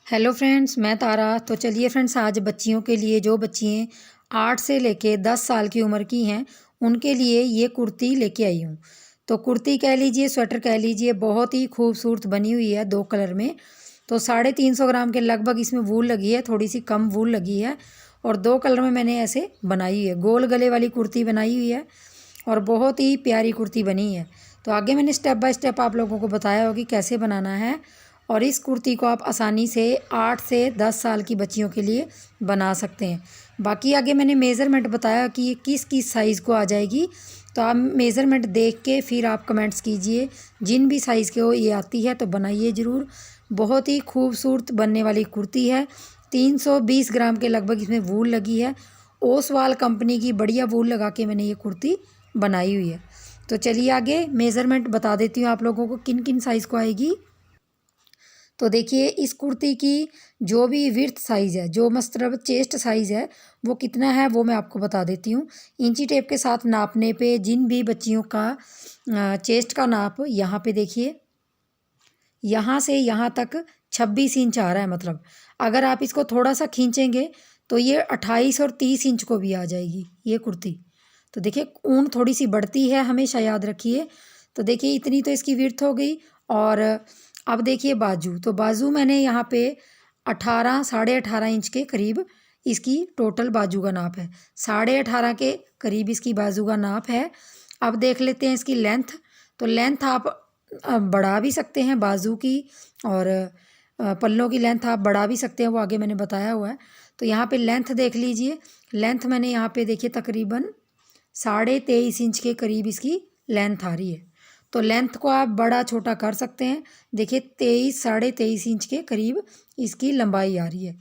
Hello friends, मैं तारा। तो चलिए फ्रेंड्स, आज बच्चियों के लिए, जो बच्चियाँ 8 से लेके 10 साल की उम्र की हैं, उनके लिए ये कुर्ती लेके आई हूँ। तो कुर्ती कह लीजिए, स्वेटर कह लीजिए, बहुत ही खूबसूरत बनी हुई है 2 कलर में। तो 350 ग्राम के लगभग इसमें वूल लगी है, थोड़ी सी कम वूल लगी है। और 2 कलर में मैंने ऐसे बनाई हुई है, गोल गले वाली कुर्ती बनाई हुई है और बहुत ही प्यारी कुर्ती बनी है। तो आगे मैंने स्टेप बाय स्टेप आप लोगों को बताया होगा कि कैसे बनाना है। और इस कुर्ती को आप आसानी से 8 से 10 साल की बच्चियों के लिए बना सकते हैं। बाकी आगे मैंने मेज़रमेंट बताया कि ये किस किस साइज़ को आ जाएगी। तो आप मेज़रमेंट देख के फिर आप कमेंट्स कीजिए, जिन भी साइज़ के हो ये आती है तो बनाइए ज़रूर। बहुत ही खूबसूरत बनने वाली कुर्ती है। 320 ग्राम के लगभग इसमें वूल लगी है। ओसवाल कंपनी की बढ़िया वूल लगा के मैंने ये कुर्ती बनाई हुई है। तो चलिए आगे मेज़रमेंट बता देती हूँ आप लोगों को किन किन साइज़ को आएगी। तो देखिए, इस कुर्ती की जो भी विर्थ साइज़ है, जो मतलब चेस्ट साइज़ है, वो कितना है वो मैं आपको बता देती हूँ। इंची टेप के साथ नापने पे जिन भी बच्चियों का चेस्ट का नाप यहाँ पे देखिए, यहाँ से यहाँ तक 26 इंच आ रहा है। मतलब अगर आप इसको थोड़ा सा खींचेंगे तो ये 28 और 30 इंच को भी आ जाएगी ये कुर्ती। तो देखिए, ऊन थोड़ी सी बढ़ती है, हमेशा याद रखिए। तो देखिए, इतनी तो इसकी विर्थ हो गई। और अब देखिए बाजू, तो बाजू मैंने यहाँ पे 18 18.5 इंच के करीब इसकी टोटल बाजू का नाप है। 18.5 के करीब इसकी बाजू का नाप है। अब देख लेते हैं इसकी लेंथ। तो लेंथ आप बढ़ा भी सकते हैं बाजू की, और पल्लों की लेंथ आप बढ़ा भी सकते हैं, वो आगे मैंने बताया हुआ है। तो यहाँ पे लेंथ देख लीजिए। लेंथ मैंने यहाँ पे देखिए तकरीबन 23.5 इंच के करीब इसकी लेंथ आ रही है। तो लेंथ को आप बड़ा छोटा कर सकते हैं। देखिए 23 इंच के करीब इसकी लंबाई आ रही है।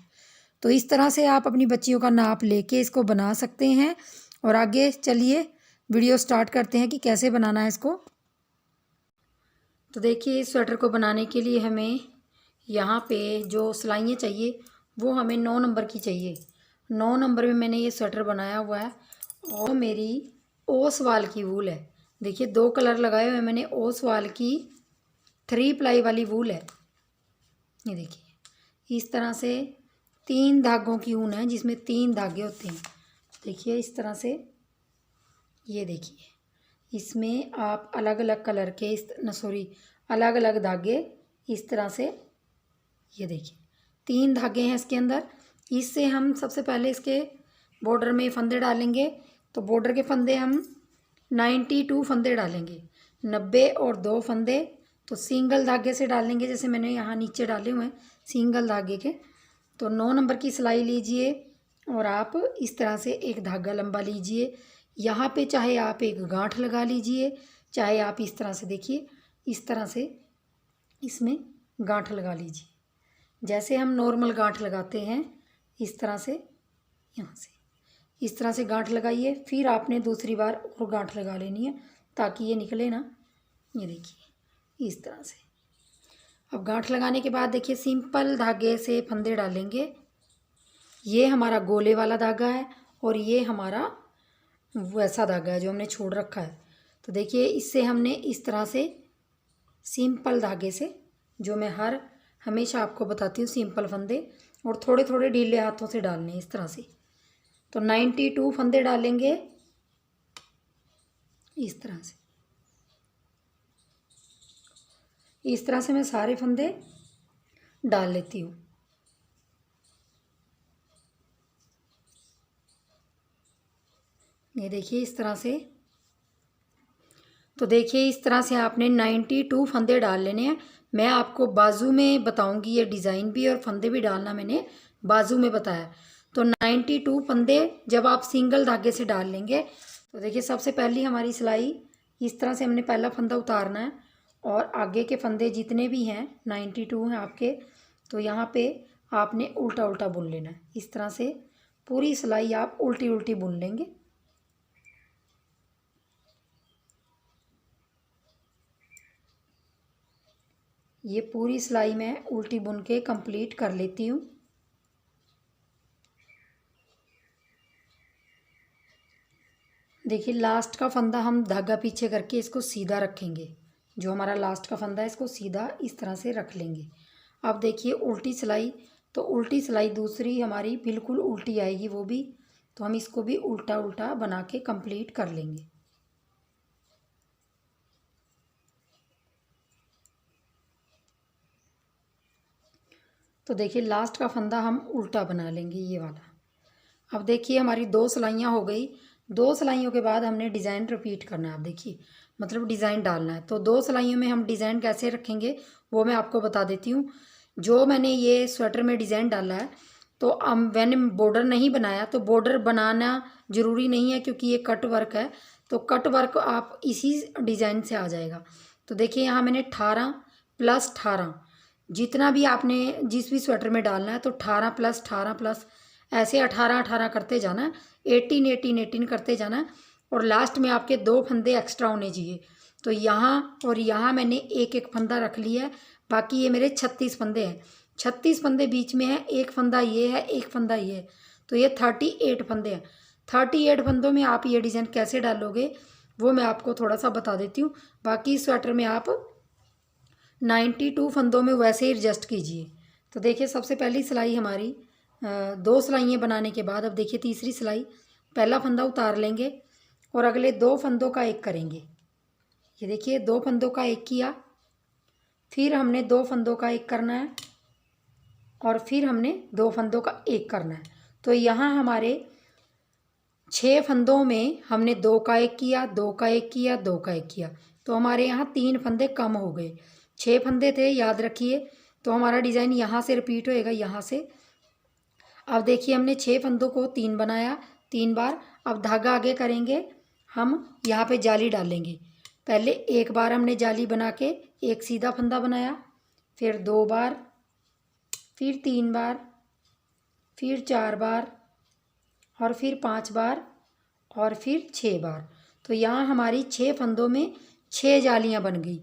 तो इस तरह से आप अपनी बच्चियों का नाप लेके इसको बना सकते हैं। और आगे चलिए वीडियो स्टार्ट करते हैं कि कैसे बनाना है इसको। तो देखिए, इस स्वेटर को बनाने के लिए हमें यहाँ पे जो सिलाइयाँ चाहिए वो हमें 9 नंबर की चाहिए। 9 नंबर में मैंने ये स्वेटर बनाया हुआ है। और मेरी ओसवाल की वूल है। देखिए, 2 कलर लगाए हुए मैंने। ओसवाल की 3 प्लाई वाली वूल है। ये देखिए, इस तरह से 3 धागों की ऊन है, जिसमें 3 धागे होते हैं। देखिए इस तरह से, ये देखिए, इसमें आप अलग अलग कलर के अलग अलग धागे इस तरह से, ये देखिए 3 धागे हैं इसके अंदर। इससे हम सबसे पहले इसके बॉर्डर में फंदे डालेंगे। तो बॉर्डर के फंदे हम 92 फंदे डालेंगे। 90 और 2 फंदे तो सिंगल धागे से डालेंगे, जैसे मैंने यहाँ नीचे डाले हुए हैं सिंगल धागे के। तो 9 नंबर की सिलाई लीजिए और आप इस तरह से एक धागा लंबा लीजिए। यहाँ पे चाहे आप एक गांठ लगा लीजिए, चाहे आप इस तरह से, देखिए इस तरह से इसमें गांठ लगा लीजिए, जैसे हम नॉर्मल गांठ लगाते हैं। इस तरह से, यहाँ से इस तरह से गांठ लगाइए। फिर आपने दूसरी बार और गांठ लगा लेनी है ताकि ये निकले ना। ये देखिए इस तरह से। अब गांठ लगाने के बाद देखिए, सिंपल धागे से फंदे डालेंगे। ये हमारा गोले वाला धागा है और ये हमारा वैसा धागा है जो हमने छोड़ रखा है। तो देखिए, इससे हमने इस तरह से सिंपल धागे से, जो मैं हमेशा आपको बताती हूँ, सिंपल फंदे और थोड़े थोड़े ढीले हाथों से डालने इस तरह से। तो 92 फंदे डालेंगे इस तरह से। इस तरह से मैं सारे फंदे डाल लेती हूँ। ये देखिए इस तरह से। तो देखिए, इस तरह से आपने 92 फंदे डाल लेने हैं। मैं आपको बाजू में बताऊंगी, ये डिज़ाइन भी और फंदे भी डालना मैंने बाजू में बताया। तो 92 फंदे जब आप सिंगल धागे से डाल लेंगे, तो देखिए सबसे पहली हमारी सिलाई इस तरह से हमने पहला फंदा उतारना है। और आगे के फंदे जितने भी हैं 92 हैं आपके, तो यहाँ पे आपने उल्टा उल्टा बुन लेना है। इस तरह से पूरी सिलाई आप उल्टी उल्टी बुन लेंगे। ये पूरी सिलाई मैं उल्टी बुन के कंप्लीट कर लेती हूँ। देखिए, लास्ट का फंदा हम धागा पीछे करके इसको सीधा रखेंगे। जो हमारा लास्ट का फंदा है इसको सीधा इस तरह से रख लेंगे। अब देखिए, उल्टी सिलाई तो उल्टी सिलाई दूसरी हमारी बिल्कुल उल्टी आएगी वो भी, तो हम इसको भी उल्टा उल्टा बना के कंप्लीट कर लेंगे। तो देखिए लास्ट का फंदा हम उल्टा बना लेंगे ये वाला। अब देखिए हमारी 2 सिलाइयाँ हो गई। 2 सिलाइयों के बाद हमने डिज़ाइन रिपीट करना है। अब देखिए मतलब डिज़ाइन डालना है, तो 2 सिलाइयों में हम डिज़ाइन कैसे रखेंगे वो मैं आपको बता देती हूँ। जो मैंने ये स्वेटर में डिज़ाइन डाला है, तो मैंने बॉर्डर नहीं बनाया, तो बॉर्डर बनाना ज़रूरी नहीं है क्योंकि ये कट वर्क है, तो कट वर्क आप इसी डिज़ाइन से आ जाएगा। तो देखिए यहाँ मैंने 18 + 18 जितना भी आपने जिस भी स्वेटर में डालना है, तो 18 + 18 प्लस ऐसे 18 18 करते जाना है, 18 18 18 करते जाना है, और लास्ट में आपके 2 फंदे एक्स्ट्रा होने चाहिए। तो यहाँ और यहाँ मैंने एक एक फंदा रख लिया है, बाकी ये मेरे 36 फंदे हैं। 36 फंदे बीच में है, एक फंदा ये है, एक फंदा ये है, तो ये 38 फंदे हैं। 38 फंदों में आप ये डिज़ाइन कैसे डालोगे वो मैं आपको थोड़ा सा बता देती हूँ। बाकी स्वेटर में आप 92 फंदों में वैसे ही एडजस्ट कीजिए। तो देखिए सबसे पहली सिलाई हमारी 2 सिलाइयाँ बनाने के बाद, अब देखिए तीसरी सिलाई, पहला फंदा उतार लेंगे और अगले 2 फंदों का एक करेंगे। ये देखिए 2 फंदों का एक किया, फिर हमने 2 फंदों का एक करना है, और फिर हमने 2 फंदों का एक करना है। तो यहाँ हमारे 6 फंदों में हमने 2 का एक किया, 2 का एक किया, 2 का एक किया, तो हमारे यहाँ 3 फंदे कम हो गए। 6 फंदे थे याद रखिए, तो हमारा डिज़ाइन यहाँ से रिपीट होएगा, यहाँ से। अब देखिए हमने 6 फंदों को 3 बनाया, 3 बार। अब धागा आगे करेंगे, हम यहाँ पे जाली डालेंगे। पहले एक बार हमने जाली बना के एक सीधा फंदा बनाया, फिर 2 बार, फिर 3 बार, फिर 4 बार, और फिर 5 बार, और फिर 6 बार। तो यहाँ हमारी 6 फंदों में 6 जालियाँ बन गई।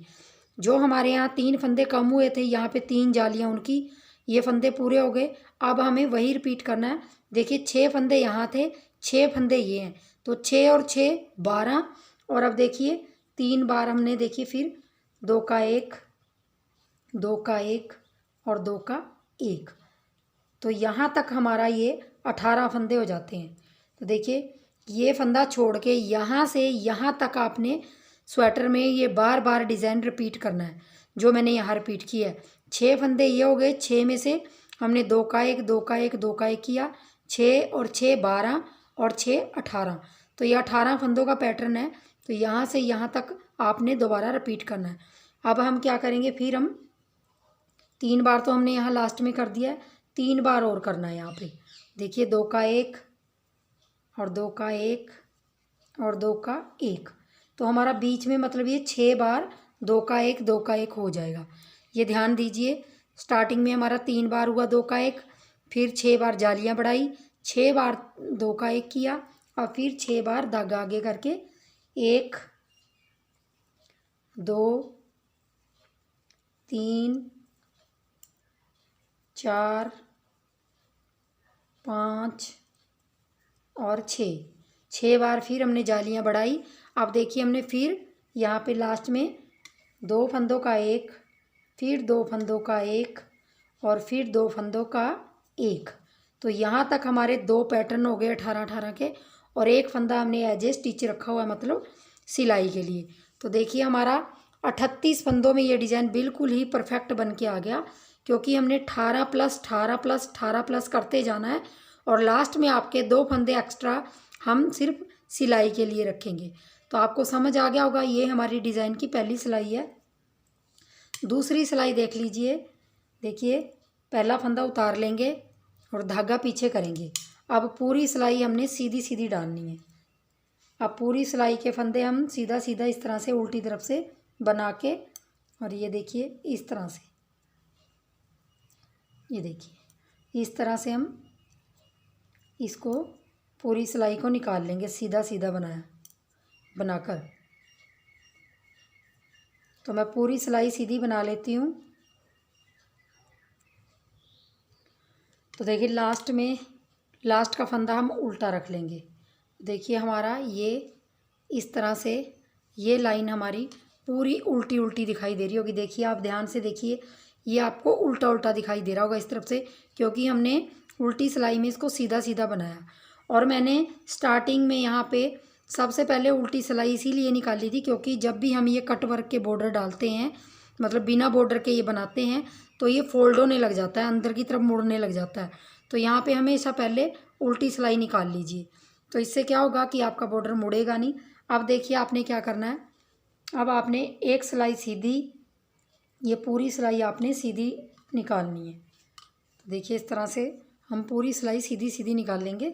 जो हमारे यहाँ 3 फंदे कम हुए थे, यहाँ पे 3 जालियाँ उनकी, ये फंदे पूरे हो गए। अब हमें वही रिपीट करना है। देखिए 6 फंदे यहाँ थे, 6 फंदे ये हैं, तो 6 और 6 12, और अब देखिए 3 बार हमने देखिए फिर 2 का 1, 2 का 1 और 2 का 1, तो यहाँ तक हमारा ये 18 फंदे हो जाते हैं। तो देखिए ये फंदा छोड़ के यहाँ से यहाँ तक आपने स्वेटर में ये बार बार डिज़ाइन रिपीट करना है, जो मैंने यहाँ रिपीट किया है। 6 फंदे ये हो गए, 6 में से हमने 2 का 1, 2 का 1, 2 का 1 किया, 6 और 6 12 और 6 18, तो ये 18 फंदों का पैटर्न है। तो यहाँ से यहाँ तक आपने दोबारा रिपीट करना है। अब हम क्या करेंगे, फिर हम 3 बार तो हमने यहाँ लास्ट में कर दिया है, 3 बार और करना है यहाँ पे। देखिए 2 का 1 और 2 का 1 और 2 का 1, तो हमारा बीच में मतलब ये 6 बार 2 का 1, 2 का 1 हो जाएगा। ये ध्यान दीजिए, स्टार्टिंग में हमारा 3 बार हुआ 2 का 1, फिर 6 बार जालियाँ बढ़ाई, 6 बार 2 का 1 किया, और फिर 6 बार धागा आगे करके 1 2 3 4 5 और 6 बार फिर हमने जालियाँ बढ़ाई। अब देखिए हमने फिर यहाँ पे लास्ट में 2 फंदों का 1, फिर 2 फंदों का 1 और फिर 2 फंदों का 1, तो यहाँ तक हमारे 2 पैटर्न हो गए 18 18 के, और एक फंदा हमने एज ए स्टिच रखा हुआ है, मतलब सिलाई के लिए। तो देखिए हमारा 38 फंदों में ये डिज़ाइन बिल्कुल ही परफेक्ट बन के आ गया, क्योंकि हमने 18 + 18 + 18 प्लस करते जाना है, और लास्ट में आपके 2 फंदे एक्स्ट्रा हम सिर्फ सिलाई के लिए रखेंगे। तो आपको समझ आ गया होगा, ये हमारी डिज़ाइन की पहली सिलाई है। दूसरी सिलाई देख लीजिए। देखिए पहला फंदा उतार लेंगे और धागा पीछे करेंगे। अब पूरी सिलाई हमने सीधी सीधी डालनी है। अब पूरी सिलाई के फंदे हम सीधा सीधा इस तरह से उल्टी तरफ से बना के, और ये देखिए इस तरह से, ये देखिए इस तरह से हम इसको पूरी सिलाई को निकाल लेंगे, सीधा सीधा बनाकर। तो मैं पूरी सिलाई सीधी बना लेती हूँ। तो देखिए लास्ट का फंदा हम उल्टा रख लेंगे। देखिए हमारा ये इस तरह से ये लाइन हमारी पूरी उल्टी उल्टी दिखाई दे रही होगी। देखिए आप ध्यान से देखिए, ये आपको उल्टा उल्टा दिखाई दे रहा होगा इस तरफ से, क्योंकि हमने उल्टी सिलाई में इसको सीधा सीधा बनाया। और मैंने स्टार्टिंग में यहाँ पे सबसे पहले उल्टी सिलाई इसीलिए निकाली थी, क्योंकि जब भी हम ये कट वर्क के बॉर्डर डालते हैं, मतलब बिना बॉर्डर के ये बनाते हैं, तो ये फोल्ड होने लग जाता है, अंदर की तरफ मुड़ने लग जाता है। तो यहाँ पे हमेशा पहले उल्टी सिलाई निकाल लीजिए, तो इससे क्या होगा कि आपका बॉर्डर मुड़ेगा नहीं। अब देखिए आपने क्या करना है, अब आपने एक सिलाई सीधी, ये पूरी सिलाई आपने सीधी निकालनी है। तो देखिए इस तरह से हम पूरी सिलाई सीधी सीधी निकाल लेंगे,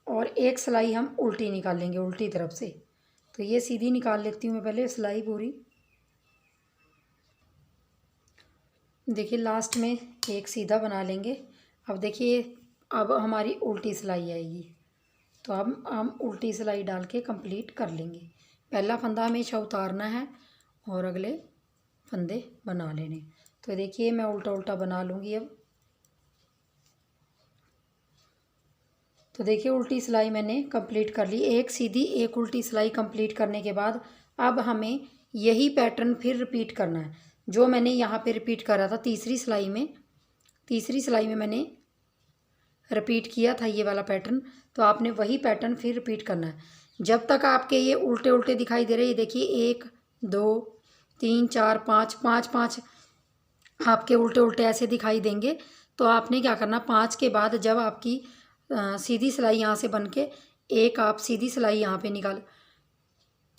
और एक सिलाई हम उल्टी निकाल लेंगे उल्टी तरफ से। तो ये सीधी निकाल लेती हूँ मैं पहले सिलाई पूरी। देखिए लास्ट में एक सीधा बना लेंगे। अब देखिए अब हमारी उल्टी सिलाई आएगी, तो अब हम उल्टी सिलाई डाल के कंप्लीट कर लेंगे। पहला फंदा हमेशा उतारना है और अगले फंदे बना लेने। तो देखिए मैं उल्टा उल्टा बना लूँगी अब। तो देखिए उल्टी सिलाई मैंने कंप्लीट कर ली, एक सीधी एक उल्टी सिलाई कंप्लीट करने के बाद अब हमें यही पैटर्न फिर रिपीट करना है जो मैंने यहाँ पे रिपीट करा था तीसरी सिलाई में। तीसरी सिलाई में मैंने रिपीट किया था ये वाला पैटर्न, तो आपने वही पैटर्न फिर रिपीट करना है जब तक आपके ये उल्टे उल्टे दिखाई दे रहे हैं। देखिए 1 2 3 4 5 5 5 आपके उल्टे उल्टे ऐसे दिखाई देंगे। तो आपने क्या करना, 5 के बाद जब आपकी सीधी सिलाई यहाँ से बन के एक आप सीधी सिलाई यहाँ पे निकाल,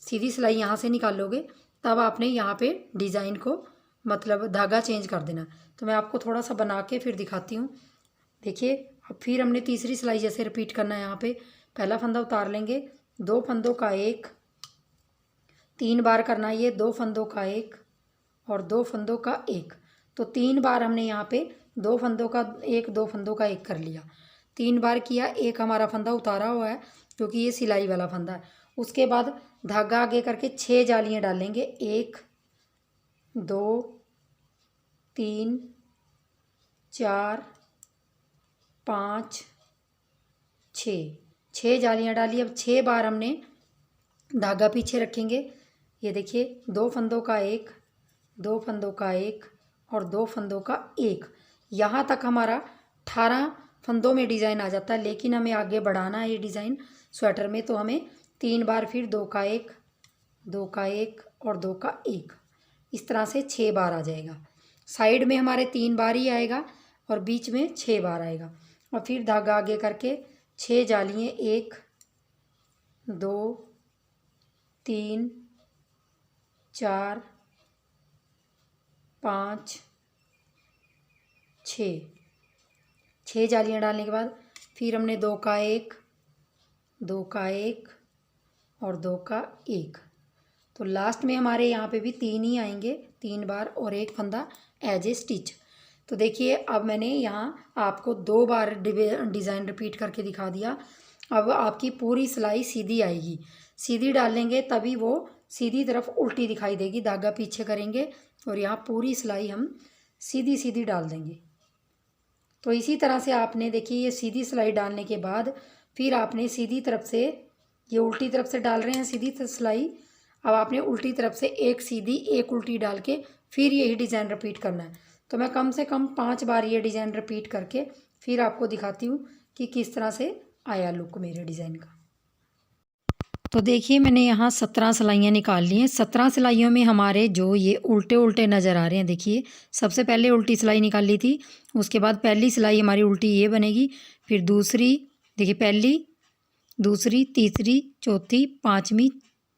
सीधी सिलाई यहाँ से निकालोगे, तब आपने यहाँ पे डिज़ाइन को मतलब धागा चेंज कर देना। तो मैं आपको थोड़ा सा बना के फिर दिखाती हूँ। देखिए अब फिर हमने तीसरी सिलाई जैसे रिपीट करना है। यहाँ पे पहला फंदा उतार लेंगे, 2 फंदों का एक, 3 बार करना है ये, 2 फंदों का एक और 2 फंदों का एक। तो 3 बार हमने यहाँ पे 2 फंदों का एक 2 फंदों का एक कर लिया, 3 बार किया। एक हमारा फंदा उतारा हुआ है क्योंकि ये सिलाई वाला फंदा है। उसके बाद धागा आगे करके 6 जालियाँ डालेंगे, 1 2 3 4 5 6 जालियाँ डाली। अब 6 बार हमने धागा पीछे रखेंगे। ये देखिए 2 फंदों का एक, 2 फंदों का एक और 2 फंदों का एक। यहाँ तक हमारा 18 फंदों में डिज़ाइन आ जाता है, लेकिन हमें आगे बढ़ाना है ये डिज़ाइन स्वेटर में। तो हमें 3 बार फिर 2 का एक, 2 का एक और 2 का एक, इस तरह से 6 बार आ जाएगा। साइड में हमारे 3 बार ही आएगा और बीच में 6 बार आएगा। और फिर धागा आगे करके 6 जालियाँ, 1 2 3 4 5 6 जालियाँ डालने के बाद फिर हमने 2 का एक, 2 का एक और 2 का एक। तो लास्ट में हमारे यहाँ पे भी 3 ही आएंगे, 3 बार और एक फंदा एज ए स्टिच। तो देखिए अब मैंने यहाँ आपको 2 बार डिज़ाइन रिपीट करके दिखा दिया। अब आपकी पूरी सिलाई सीधी आएगी, सीधी डालेंगे तभी वो सीधी तरफ उल्टी दिखाई देगी। धागा पीछे करेंगे और यहाँ पूरी सिलाई हम सीधी सीधी डाल देंगे। तो इसी तरह से आपने देखिए ये सीधी सिलाई डालने के बाद फिर आपने सीधी तरफ से, ये उल्टी तरफ से डाल रहे हैं सीधी सिलाई, अब आपने उल्टी तरफ से एक सीधी एक उल्टी डाल के फिर यही डिज़ाइन रिपीट करना है। तो मैं कम से कम 5 बार ये डिज़ाइन रिपीट करके फिर आपको दिखाती हूँ कि किस तरह से आया लुक मेरे डिज़ाइन का। तो देखिए मैंने यहाँ 17 सिलाइयाँ निकाल ली हैं। 17 सिलाइयों में हमारे जो ये उल्टे उल्टे नज़र आ रहे हैं, देखिए सबसे पहले उल्टी सिलाई निकाल ली थी, उसके बाद पहली सिलाई हमारी उल्टी ये बनेगी, फिर दूसरी, देखिए पहली, दूसरी, तीसरी, चौथी, पाँचवीं,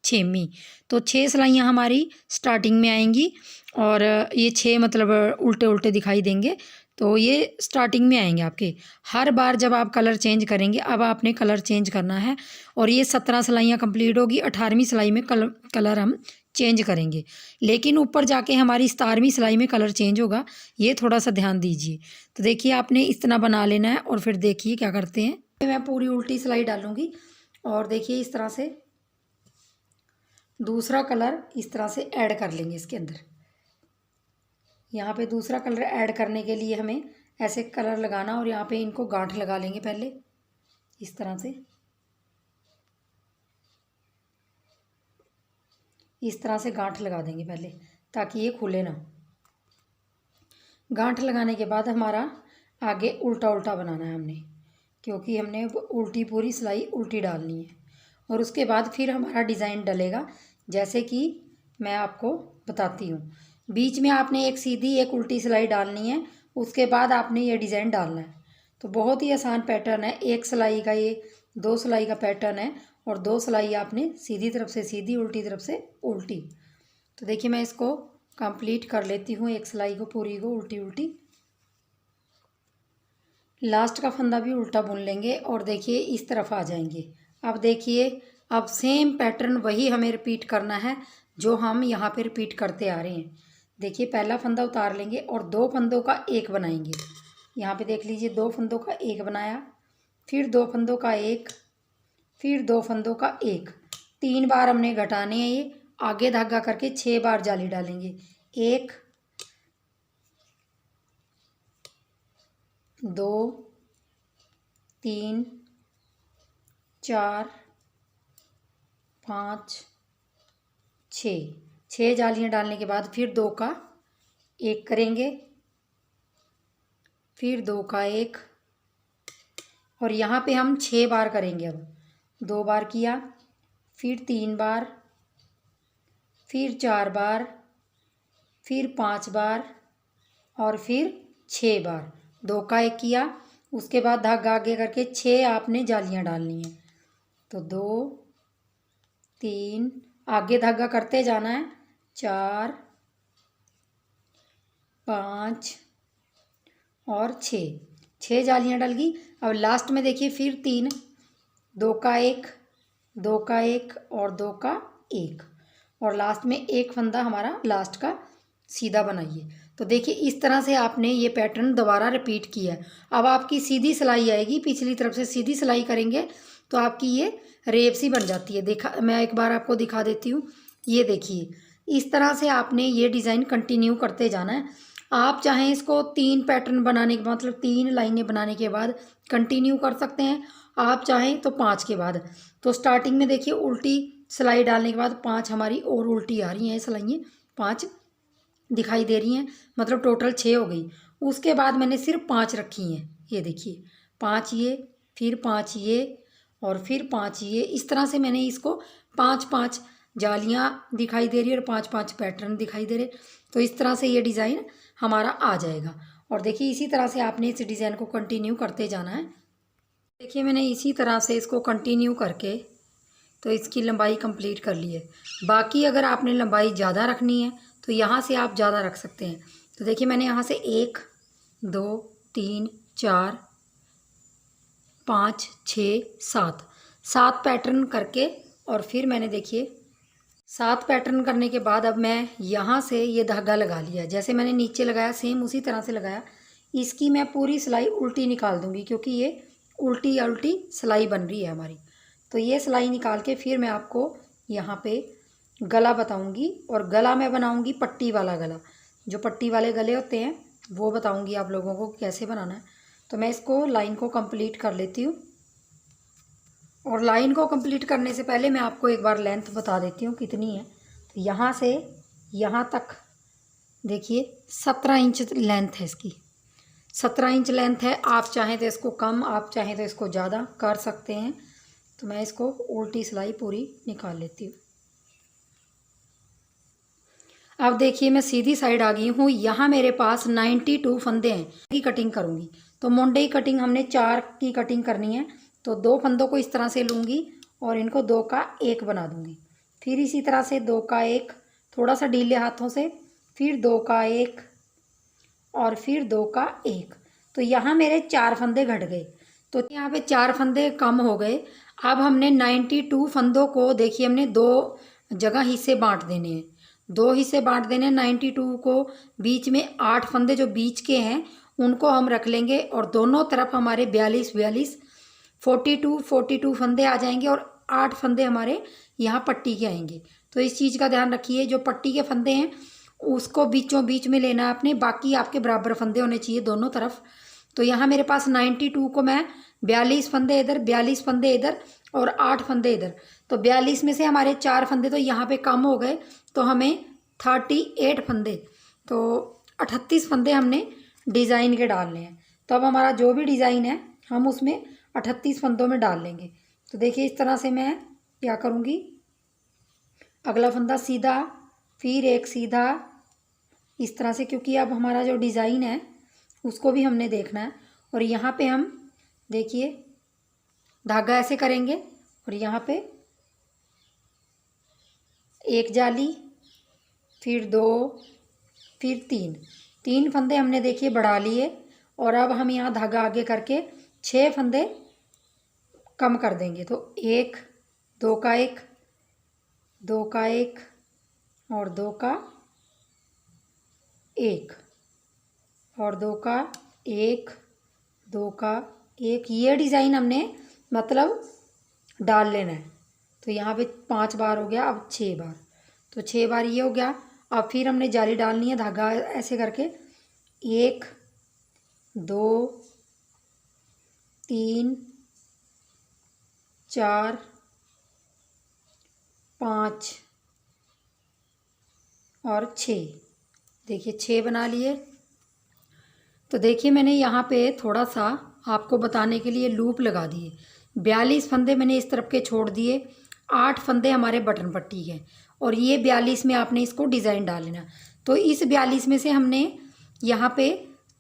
छठवीं। तो 6 सिलाइयाँ हमारी स्टार्टिंग में आएंगी और ये 6 मतलब उल्टे उल्टे दिखाई देंगे। तो ये स्टार्टिंग में आएंगे आपके। हर बार जब आप कलर चेंज करेंगे, अब आपने कलर चेंज करना है और ये 17 सिलाइयाँ कंप्लीट होगी। 18वीं सिलाई में कलर हम चेंज करेंगे, लेकिन ऊपर जाके हमारी 17वीं सिलाई में कलर चेंज होगा, ये थोड़ा सा ध्यान दीजिए। तो देखिए आपने इस तरह बना लेना है और फिर देखिए क्या करते हैं। मैं पूरी उल्टी सिलाई डालूँगी और देखिए इस तरह से दूसरा कलर इस तरह से ऐड कर लेंगे इसके अंदर। यहाँ पे दूसरा कलर ऐड करने के लिए हमें ऐसे कलर लगाना और यहाँ पे इनको गांठ लगा लेंगे पहले इस तरह से। इस तरह से गांठ लगा देंगे पहले, ताकि ये खुले ना। गांठ लगाने के बाद हमारा आगे उल्टा उल्टा बनाना है हमने, क्योंकि हमने उल्टी पूरी सिलाई उल्टी डालनी है। और उसके बाद फिर हमारा डिज़ाइन डलेगा, जैसे कि मैं आपको बताती हूँ। बीच में आपने एक सीधी एक उल्टी सिलाई डालनी है, उसके बाद आपने ये डिज़ाइन डालना है। तो बहुत ही आसान पैटर्न है, एक सिलाई का ये 2 सिलाई का पैटर्न है, और 2 सिलाई आपने सीधी तरफ से सीधी, उल्टी तरफ से उल्टी। तो देखिए मैं इसको कंप्लीट कर लेती हूँ, एक सिलाई को पूरी को उल्टी उल्टी। लास्ट का फंदा भी उल्टा बुन लेंगे और देखिए इस तरफ आ जाएंगे। अब देखिए, अब सेम पैटर्न वही हमें रिपीट करना है जो हम यहाँ पे रिपीट करते आ रहे हैं। देखिए पहला फंदा उतार लेंगे और 2 फंदों का एक बनाएंगे। यहाँ पे देख लीजिए 2 फंदों का एक बनाया, फिर 2 फंदों का एक, फिर 2 फंदों का एक। 3 बार हमने घटाने हैं ये, आगे धागा करके 6 बार जाली डालेंगे। 1 2 3 4 5 6 जालियां डालने के बाद फिर 2 का एक करेंगे, फिर 2 का एक, और यहाँ पे हम 6 बार करेंगे। अब 2 बार किया, फिर 3 बार, फिर 4 बार, फिर 5 बार, और फिर 6 बार। 2 का एक किया, उसके बाद धागा आगे करके 6 आपने जालियां डालनी है। तो 2 3, आगे धागा करते जाना है, 4 5 और 6 जालियां डल गई। अब लास्ट में देखिए फिर 3, 2 का एक, 2 का एक और 2 का एक, और लास्ट में एक फंदा हमारा लास्ट का सीधा बनाइए। तो देखिए इस तरह से आपने ये पैटर्न दोबारा रिपीट किया है। अब आपकी सीधी सिलाई आएगी, पिछली तरफ से सीधी सिलाई करेंगे तो आपकी ये रेब सी बन जाती है। देखा, मैं एक बार आपको दिखा देती हूँ। ये देखिए इस तरह से आपने ये डिज़ाइन कंटिन्यू करते जाना है। आप चाहें इसको 3 पैटर्न बनाने के मतलब 3 लाइनें बनाने के बाद कंटिन्यू कर सकते हैं, आप चाहें तो 5 के बाद। तो स्टार्टिंग में देखिए उल्टी सिलाई डालने के बाद 5 हमारी और उल्टी आ रही हैं, सिलाइयाँ 5 दिखाई दे रही हैं, मतलब टोटल 6 हो गई। उसके बाद मैंने सिर्फ 5 रखी हैं। ये देखिए 5 ये, फिर 5 ये, और फिर 5 ये। इस तरह से मैंने इसको 5-5 जालियाँ दिखाई दे रही है और 5-5 पैटर्न दिखाई दे रहे। तो इस तरह से ये डिज़ाइन हमारा आ जाएगा। और देखिए इसी तरह से आपने इस डिज़ाइन को कंटिन्यू करते जाना है। देखिए मैंने इसी तरह से इसको कंटिन्यू करके तो इसकी लंबाई कंप्लीट कर ली है। बाकी अगर आपने लंबाई ज़्यादा रखनी है तो यहाँ से आप ज़्यादा रख सकते हैं। तो देखिए मैंने यहाँ से 1 2 3 4 5 6 7 पैटर्न करके, और फिर मैंने देखिए 7 पैटर्न करने के बाद अब मैं यहाँ से ये धागा लगा लिया। जैसे मैंने नीचे लगाया सेम उसी तरह से लगाया। इसकी मैं पूरी सिलाई उल्टी निकाल दूँगी, क्योंकि ये उल्टी उल्टी सिलाई बन रही है हमारी। तो ये सिलाई निकाल के फिर मैं आपको यहाँ पे गला बताऊँगी, और गला मैं बनाऊँगी पट्टी वाला गला। जो पट्टी वाले गले होते हैं वो बताऊँगी आप लोगों को कैसे बनाना है। तो मैं इसको लाइन को कंप्लीट कर लेती हूँ, और लाइन को कंप्लीट करने से पहले मैं आपको एक बार लेंथ बता देती हूँ कितनी है। तो यहाँ से यहाँ तक देखिए 17 इंच लेंथ है इसकी। 17 इंच लेंथ है। आप चाहें तो इसको कम, आप चाहें तो इसको ज़्यादा कर सकते हैं। तो मैं इसको उल्टी सिलाई पूरी निकाल लेती हूँ। अब देखिए मैं सीधी साइड आ गई हूँ। यहाँ मेरे पास 92 फंदे हैं की कटिंग करूँगी। तो मुंडे की कटिंग हमने 4 की कटिंग करनी है। तो 2 फंदों को इस तरह से लूँगी और इनको 2 का 1 बना दूँगी। फिर इसी तरह से 2 का 1, थोड़ा सा ढीले हाथों से, फिर 2 का 1 और फिर 2 का 1। तो यहाँ मेरे 4 फंदे घट गए। तो यहाँ पे 4 फंदे कम हो गए। अब हमने 92 फंदों को देखिए हमने 2 जगह हिस्से बांट देने हैं। 2 हिस्से बांट देने हैं। 92 को बीच में 8 फंदे जो बीच के हैं उनको हम रख लेंगे, और दोनों तरफ हमारे 42 42 फंदे आ जाएंगे, और 8 फंदे हमारे यहाँ पट्टी के आएंगे। तो इस चीज़ का ध्यान रखिए, जो पट्टी के फंदे हैं उसको बीचों बीच में लेना है आपने, बाकी आपके बराबर फंदे होने चाहिए दोनों तरफ। तो यहाँ मेरे पास 92 को मैं 42 फंदे इधर, 42 फंदे इधर और 8 फंदे इधर, तो 42 में से हमारे 4 फंदे तो यहाँ पे कम हो गए, तो हमें 38 फंदे, तो 38 फंदे हमने डिज़ाइन के डालने हैं। तो अब हमारा जो भी डिज़ाइन है हम उसमें 38 फंदों में डाल लेंगे। तो देखिए इस तरह से मैं क्या करूँगी, अगला फंदा सीधा, फिर एक सीधा, इस तरह से, क्योंकि अब हमारा जो डिज़ाइन है उसको भी हमने देखना है। और यहाँ पे हम देखिए धागा ऐसे करेंगे और यहाँ पे एक जाली, फिर 2, फिर 3 फंदे हमने देखिए बढ़ा लिए। और अब हम यहाँ धागा आगे करके 6 फंदे कम कर देंगे। तो 1, 2 का 1, 2 का 1 और 2 का 1 और 2 का 1, 2 का 1, ये डिज़ाइन हमने मतलब डाल लेना है। तो यहाँ पे 5 बार हो गया, अब 6 बार, तो 6 बार ये हो गया। अब फिर हमने जाली डालनी है, धागा ऐसे करके 1, 2, 3, 4, 5 और 6, देखिए 6 बना लिए। तो देखिए मैंने यहाँ पे थोड़ा सा आपको बताने के लिए लूप लगा दिए। 42 फंदे मैंने इस तरफ के छोड़ दिए, 8 फंदे हमारे बटन पट्टी के, और ये 42 में आपने इसको डिज़ाइन डाल लेना। तो इस 42 में से हमने यहाँ पे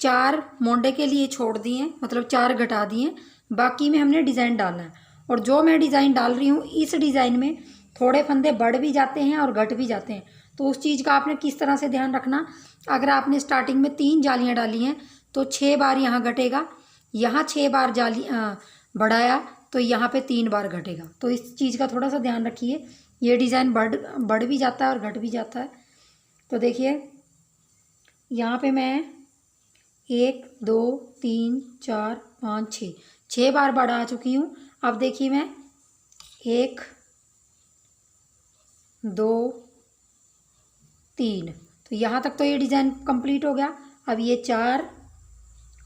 4 मोंडे के लिए छोड़ दिए, मतलब 4 घटा दिए, बाकी में हमने डिज़ाइन डालना है। और जो मैं डिज़ाइन डाल रही हूँ इस डिज़ाइन में थोड़े फंदे बढ़ भी जाते हैं और घट भी जाते हैं। तो उस चीज़ का आपने किस तरह से ध्यान रखना, अगर आपने स्टार्टिंग में 3 जालियाँ डाली हैं तो 6 बार यहाँ घटेगा, यहाँ 6 बार जाली बढ़ाया तो यहाँ पे 3 बार घटेगा। तो इस चीज़ का थोड़ा सा ध्यान रखिए, ये डिज़ाइन बढ़ भी जाता है और घट भी जाता है। तो देखिए यहाँ पे मैं 1, 2, 3, 4, 5, 6 बार बढ़ा चुकी हूँ। अब देखिए मैं 1, 2, 3, तो यहाँ तक तो ये डिज़ाइन कंप्लीट हो गया। अब ये 4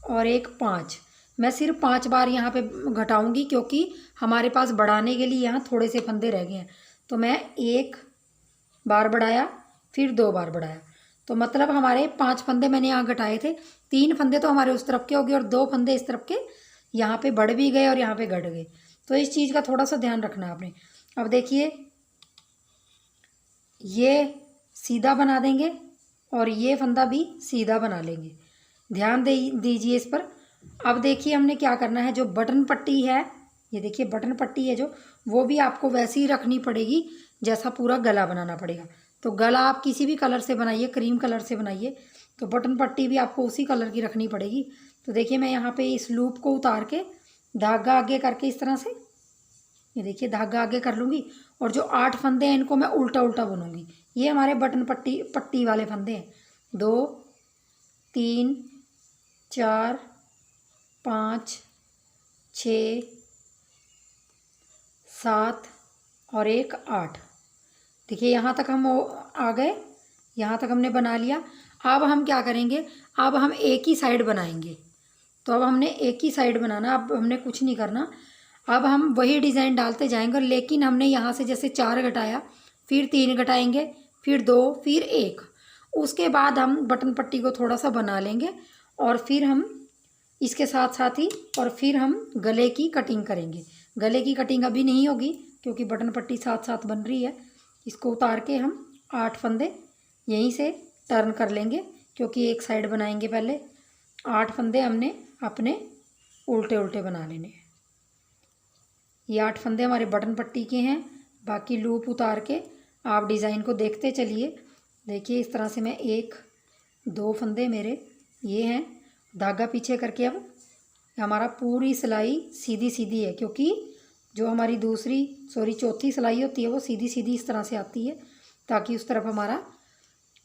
और 1, 5, मैं सिर्फ 5 बार यहाँ पे घटाऊंगी क्योंकि हमारे पास बढ़ाने के लिए यहाँ थोड़े से फंदे रह गए हैं। तो मैं 1 बार बढ़ाया, फिर 2 बार बढ़ाया, तो मतलब हमारे 5 फंदे मैंने यहाँ घटाए थे। 3 फंदे तो हमारे उस तरफ के हो गए और 2 फंदे इस तरफ के यहाँ पे बढ़ भी गए और यहाँ पे घट गए। तो इस चीज़ का थोड़ा सा ध्यान रखना आपने। अब देखिए ये सीधा बना देंगे और ये फंदा भी सीधा बना लेंगे, ध्यान दीजिए इस पर। अब देखिए हमने क्या करना है, जो बटन पट्टी है, ये देखिए बटन पट्टी है जो, वो भी आपको वैसे ही रखनी पड़ेगी जैसा पूरा गला बनाना पड़ेगा। तो गला आप किसी भी कलर से बनाइए, क्रीम कलर से बनाइए, तो बटन पट्टी भी आपको उसी कलर की रखनी पड़ेगी। तो देखिए मैं यहाँ पे इस लूप को उतार के धागा आगे करके इस तरह से, ये देखिए धागा आगे कर लूँगी और जो 8 फंदे हैं इनको मैं उल्टा उल्टा बुनूंगी। ये हमारे बटन पट्टी वाले फंदे हैं। 2, 3, 4, 5, 6, 7 और 1, 8। देखिए यहाँ तक हम आ गए, यहाँ तक हमने बना लिया। अब हम क्या करेंगे, अब हम एक ही साइड बनाएंगे। तो अब हमने एक ही साइड बनाना, अब हमने कुछ नहीं करना। अब हम वही डिज़ाइन डालते जाएंगे, लेकिन हमने यहाँ से जैसे 4 घटाया, फिर 3 घटाएंगे, फिर 2, फिर 1। उसके बाद हम बटन पट्टी को थोड़ा सा बना लेंगे और फिर हम इसके साथ साथ ही और फिर हम गले की कटिंग करेंगे। गले की कटिंग अभी नहीं होगी क्योंकि बटन पट्टी साथ साथ बन रही है। इसको उतार के हम 8 फंदे यहीं से टर्न कर लेंगे क्योंकि एक साइड बनाएंगे पहले। 8 फंदे हमने अपने उल्टे उल्टे बना लेने हैं। ये 8 फंदे हमारे बटन पट्टी के हैं। बाकी लूप उतार के आप डिज़ाइन को देखते चलिए। देखिए इस तरह से मैं 1, 2 फंदे मेरे ये हैं, धागा पीछे करके अब हमारा पूरी सिलाई सीधी सीधी है, क्योंकि जो हमारी चौथी सिलाई होती है वो सीधी सीधी इस तरह से आती है ताकि उस तरफ हमारा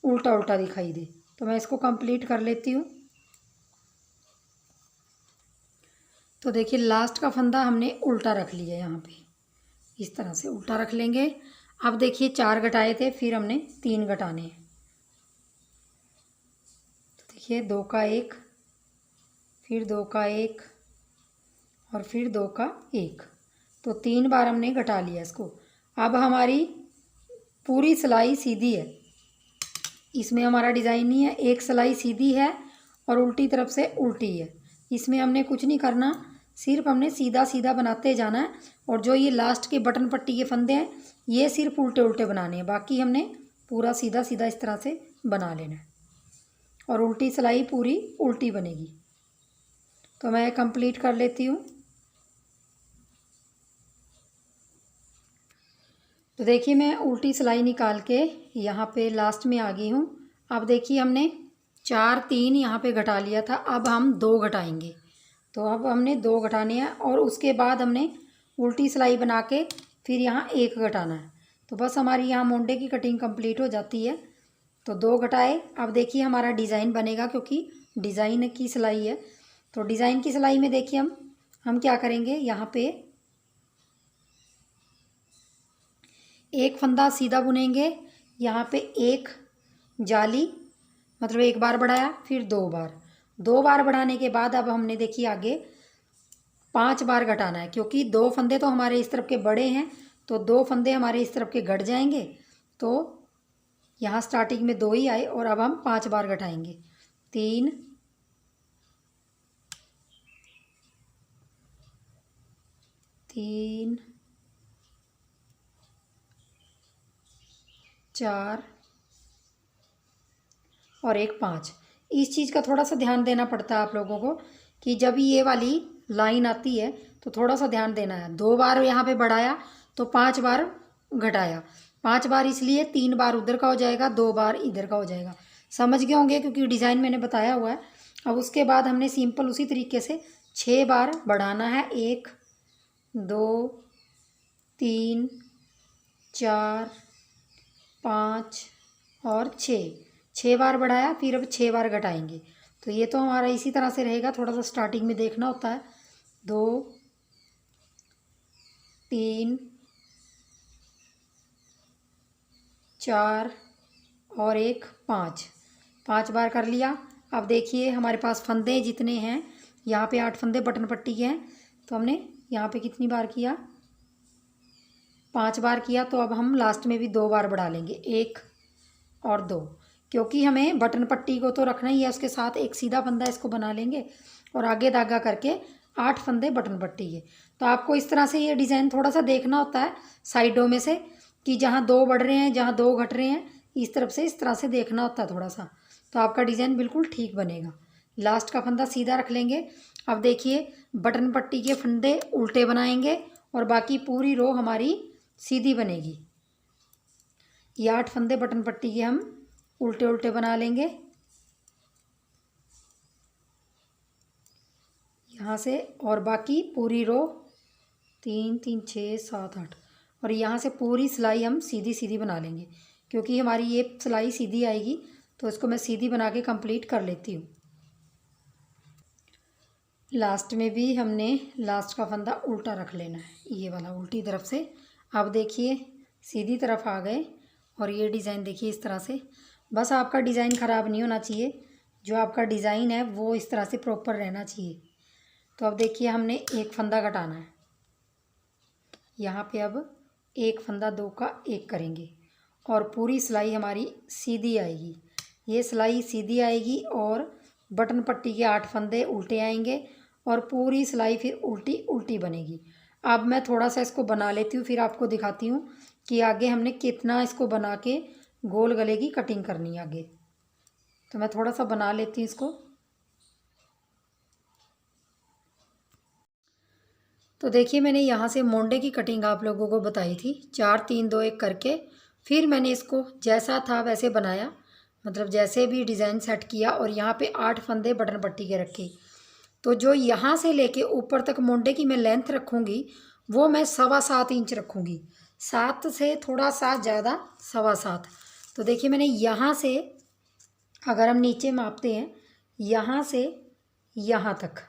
उल्टा उल्टा दिखाई दे। तो मैं इसको कंप्लीट कर लेती हूँ। तो देखिए लास्ट का फंदा हमने उल्टा रख लिया, यहाँ पे इस तरह से उल्टा रख लेंगे। अब देखिए 4 घटाए थे, फिर हमने 3 घटाने हैं। तो देखिए 2 का 1, फिर 2 का 1 और फिर 2 का 1। तो 3 बार हमने घटा लिया इसको। अब हमारी पूरी सिलाई सीधी है, इसमें हमारा डिज़ाइन नहीं है। एक सिलाई सीधी है और उल्टी तरफ से उल्टी है, इसमें हमने कुछ नहीं करना, सिर्फ हमने सीधा सीधा बनाते जाना है। और जो ये लास्ट के बटन पट्टी के फंदे हैं ये सिर्फ उल्टे उल्टे बनाने हैं, बाकी हमने पूरा सीधा सीधा इस तरह से बना लेना है और उल्टी सिलाई पूरी उल्टी बनेगी। तो मैं कंप्लीट कर लेती हूँ। तो देखिए मैं उल्टी सिलाई निकाल के यहाँ पे लास्ट में आ गई हूँ। अब देखिए हमने 4 3 यहाँ पे घटा लिया था, अब हम 2 घटाएंगे। तो अब हमने 2 घटाने हैं और उसके बाद हमने उल्टी सिलाई बना के फिर यहाँ 1 घटाना है। तो बस हमारी यहाँ मोंडे की कटिंग कंप्लीट हो जाती है। तो 2 घटाए। अब देखिए हमारा डिज़ाइन बनेगा, क्योंकि डिज़ाइन की सिलाई है। तो डिज़ाइन की सिलाई में देखिए हम क्या करेंगे, यहाँ पे एक फंदा सीधा बुनेंगे, यहाँ पे एक जाली, मतलब 1 बार बढ़ाया, फिर 2 बार बढ़ाने के बाद अब हमने देखिए आगे 5 बार घटाना है, क्योंकि 2 फंदे तो हमारे इस तरफ के बड़े हैं, तो 2 फंदे हमारे इस तरफ के घट जाएंगे। तो यहाँ स्टार्टिंग में 2 ही आए और अब हम 5 बार घटाएंगे। 3 3 4 और 1 5। इस चीज़ का थोड़ा सा ध्यान देना पड़ता है आप लोगों को कि जब ये वाली लाइन आती है तो थोड़ा सा ध्यान देना है। 2 बार यहाँ पे बढ़ाया तो 5 बार घटाया। 5 बार इसलिए 3 बार उधर का हो जाएगा, 2 बार इधर का हो जाएगा। समझ गए होंगे क्योंकि डिज़ाइन मैंने बताया हुआ है। अब उसके बाद हमने सिंपल उसी तरीके से 6 बार बढ़ाना है। 1 2 3 4 5 और 6 बार बढ़ाया, फिर अब 6 बार घटाएंगे। तो ये तो हमारा इसी तरह से रहेगा, थोड़ा सा स्टार्टिंग में देखना होता है। 2 3 4 और 1 5 बार कर लिया। अब देखिए हमारे पास फंदे जितने हैं, यहाँ पे 8 फंदे बटन पट्टी के हैं, तो हमने यहाँ पे कितनी बार किया, 5 बार किया। तो अब हम लास्ट में भी 2 बार बढ़ा लेंगे, 1 और 2, क्योंकि हमें बटन पट्टी को तो रखना ही है, उसके साथ एक सीधा फंदा इसको बना लेंगे और आगे धागा करके 8 फंदे बटन पट्टी के। तो आपको इस तरह से ये डिज़ाइन थोड़ा सा देखना होता है साइडों में से, कि जहाँ 2 बढ़ रहे हैं, जहाँ 2 घट रहे हैं, इस तरफ से इस तरह से देखना होता है थोड़ा सा, तो आपका डिज़ाइन बिल्कुल ठीक बनेगा। लास्ट का फंदा सीधा रख लेंगे। अब देखिए बटन पट्टी के फंदे उल्टे बनाएंगे और बाकी पूरी रो हमारी सीधी बनेगी। ये 8 फंदे बटन पट्टी के हम उल्टे उल्टे बना लेंगे यहाँ से, और बाकी पूरी रो 3 3 6 7 8, और यहाँ से पूरी सिलाई हम सीधी सीधी बना लेंगे, क्योंकि हमारी ये सिलाई सीधी आएगी। तो इसको मैं सीधी बना के कंप्लीट कर लेती हूँ। लास्ट में भी हमने लास्ट का फंदा उल्टा रख लेना है, ये वाला उल्टी तरफ से। अब देखिए सीधी तरफ आ गए और ये डिज़ाइन देखिए इस तरह से। बस आपका डिज़ाइन ख़राब नहीं होना चाहिए, जो आपका डिज़ाइन है वो इस तरह से प्रॉपर रहना चाहिए। तो अब देखिए हमने एक फंदा घटाना है, यहाँ पे अब एक फंदा 2 का 1 करेंगे और पूरी सिलाई हमारी सीधी आएगी। ये सिलाई सीधी आएगी और बटन पट्टी के 8 फंदे उल्टे आएंगे और पूरी सिलाई फिर उल्टी उल्टी बनेगी। अब मैं थोड़ा सा इसको बना लेती हूँ, फिर आपको दिखाती हूँ कि आगे हमने कितना इसको बना के गोल गले की कटिंग करनी है आगे। तो मैं थोड़ा सा बना लेती हूँ इसको। तो देखिए मैंने यहाँ से मोंडे की कटिंग आप लोगों को बताई थी, 4 3 2 1 करके। फिर मैंने इसको जैसा था वैसे बनाया, मतलब जैसे भी डिज़ाइन सेट किया, और यहाँ पे 8 फंदे बटन पट्टी के रखे। तो जो यहाँ से लेके ऊपर तक मोंडे की मैं लेंथ रखूँगी वो मैं 7.25 इंच रखूँगी, 7 से थोड़ा सा ज़्यादा 7.25। तो देखिए मैंने यहाँ से, अगर हम नीचे मापते हैं यहाँ से यहाँ तक,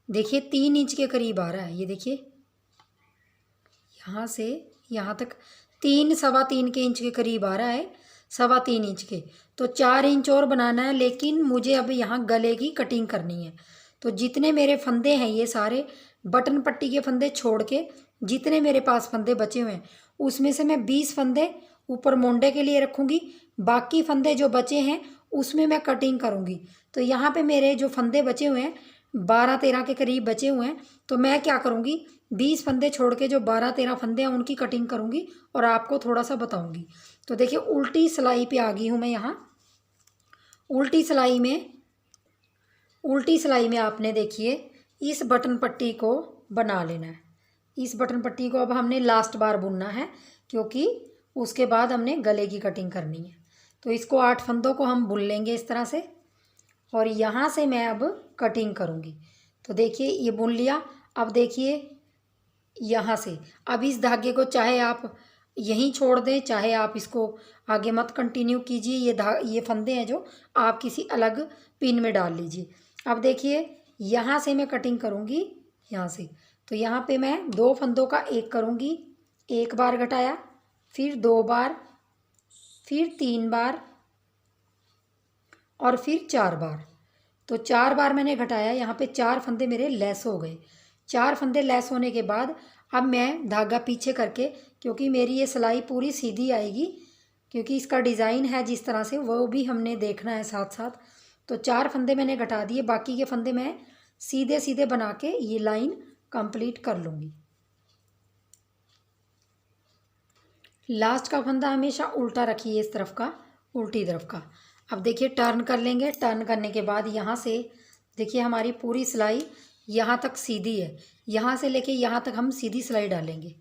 देखिए 3 इंच के करीब आ रहा है। ये देखिए यहाँ से यहाँ तक 3 3.25 के इंच के करीब आ रहा है, 3.25 इंच के। तो 4 इंच और बनाना है, लेकिन मुझे अब यहाँ गले की कटिंग करनी है। तो जितने मेरे फंदे हैं ये सारे बटन पट्टी के फंदे छोड़ के जितने मेरे पास फंदे बचे हुए हैं उसमें से मैं 20 फंदे ऊपर मोंडे के लिए रखूँगी। बाकी फंदे जो बचे हैं उसमें मैं कटिंग करूँगी। तो यहाँ पे मेरे जो फंदे बचे हुए हैं 12-13 के करीब बचे हुए हैं। तो मैं क्या करूँगी 20 फंदे छोड़ के जो 12-13 फंदे हैं उनकी कटिंग करूँगी और आपको थोड़ा सा बताऊँगी। तो देखिए उल्टी सिलाई पे आ गई हूँ मैं यहाँ। उल्टी सिलाई में आपने देखिए इस बटन पट्टी को बना लेना है। इस बटन पट्टी को अब हमने लास्ट बार बुनना है क्योंकि उसके बाद हमने गले की कटिंग करनी है। तो इसको 8 फंदों को हम बुन लेंगे इस तरह से और यहाँ से मैं अब कटिंग करूँगी। तो देखिए ये बुन लिया। अब देखिए यहाँ से अब इस धागे को चाहे आप यहीं छोड़ दें चाहे आप इसको आगे मत कंटिन्यू कीजिए। ये फंदे हैं जो आप किसी अलग पिन में डाल लीजिए। अब देखिए यहाँ से मैं कटिंग करूँगी यहाँ से। तो यहाँ पे मैं 2 फंदों का एक करूँगी। एक बार घटाया, फिर 2 बार, फिर 3 बार और फिर 4 बार। तो 4 बार मैंने घटाया। यहाँ पे 4 फंदे मेरे लेस हो गए। 4 फंदे लेस होने के बाद अब मैं धागा पीछे करके क्योंकि मेरी ये सिलाई पूरी सीधी आएगी क्योंकि इसका डिज़ाइन है जिस तरह से वो भी हमने देखना है साथ साथ। तो 4 फंदे मैंने घटा दिए। बाकी के फंदे मैं सीधे सीधे बना के ये लाइन कंप्लीट कर लूँगी। लास्ट का फंदा हमेशा उल्टा रखिए इस तरफ का, उल्टी तरफ का। अब देखिए टर्न कर लेंगे। टर्न करने के बाद यहाँ से देखिए हमारी पूरी सिलाई यहाँ तक सीधी है। यहाँ से लेके यहाँ तक हम सीधी सिलाई डालेंगे।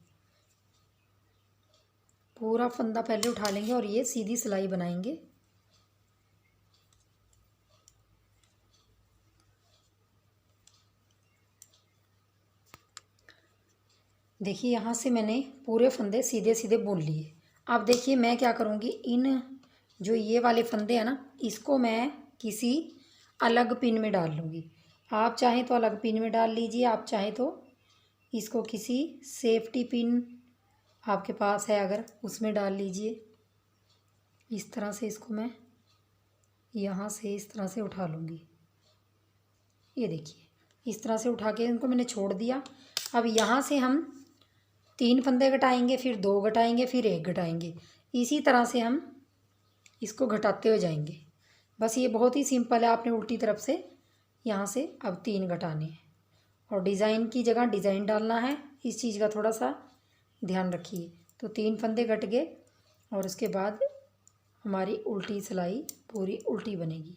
पूरा फंदा पहले उठा लेंगे और ये सीधी सिलाई बनाएंगे। देखिए यहाँ से मैंने पूरे फंदे सीधे सीधे बुन लिए। अब देखिए मैं क्या करूँगी, इन जो ये वाले फंदे हैं ना इसको मैं किसी अलग पिन में डाल लूँगी। आप चाहें तो अलग पिन में डाल लीजिए, आप चाहें तो इसको किसी सेफ्टी पिन आपके पास है अगर उसमें डाल लीजिए। इस तरह से इसको मैं यहाँ से इस तरह से उठा लूँगी। ये देखिए इस तरह से उठा के इनको मैंने छोड़ दिया। अब यहाँ से हम 3 फंदे घटाएंगे, फिर 2 घटाएंगे, फिर 1 घटाएंगे। इसी तरह से हम इसको घटाते हुए जाएंगे। बस ये बहुत ही सिंपल है। आपने उल्टी तरफ से यहाँ से अब 3 घटाने हैं और डिज़ाइन की जगह डिज़ाइन डालना है। इस चीज़ का थोड़ा सा ध्यान रखिए। तो 3 फंदे घट गए और उसके बाद हमारी उल्टी सिलाई पूरी उल्टी बनेगी।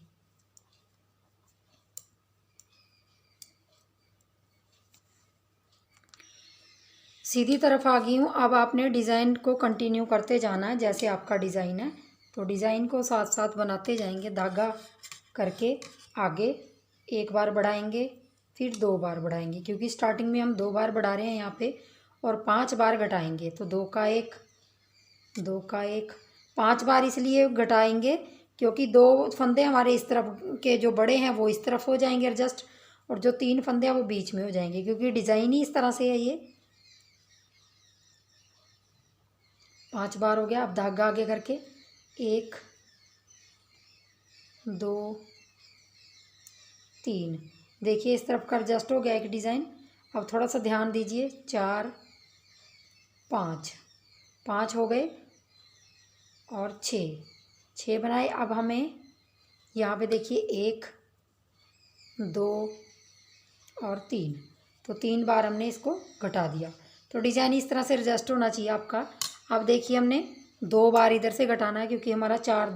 सीधी तरफ आ गई हूँ। अब आपने डिज़ाइन को कंटिन्यू करते जाना है जैसे आपका डिज़ाइन है। तो डिज़ाइन को साथ साथ बनाते जाएंगे। धागा करके आगे 1 बार बढ़ाएंगे, फिर 2 बार बढ़ाएंगे क्योंकि स्टार्टिंग में हम 2 बार बढ़ा रहे हैं यहाँ पे और 5 बार घटाएंगे। तो 2 का 1, 2 का 1, 5 बार इसलिए घटाएंगे क्योंकि 2 फंदे हमारे इस तरफ के जो बड़े हैं वो इस तरफ हो जाएंगे एडजस्ट और जो 3 फंदे हैं वो बीच में हो जाएंगे क्योंकि डिज़ाइन ही इस तरह से है। ये 5 बार हो गया। अब धागा आगे करके 1, 2, 3। देखिए इस तरफ का एडजस्ट हो गया एक डिज़ाइन। अब थोड़ा सा ध्यान दीजिए। 4, 5 हो गए और 6 बनाए। अब हमें यहाँ पे देखिए 1, 2 और 3। तो 3 बार हमने इसको घटा दिया। तो डिज़ाइन इस तरह से एडजस्ट होना चाहिए आपका। अब देखिए हमने 2 बार इधर से घटाना है क्योंकि हमारा 4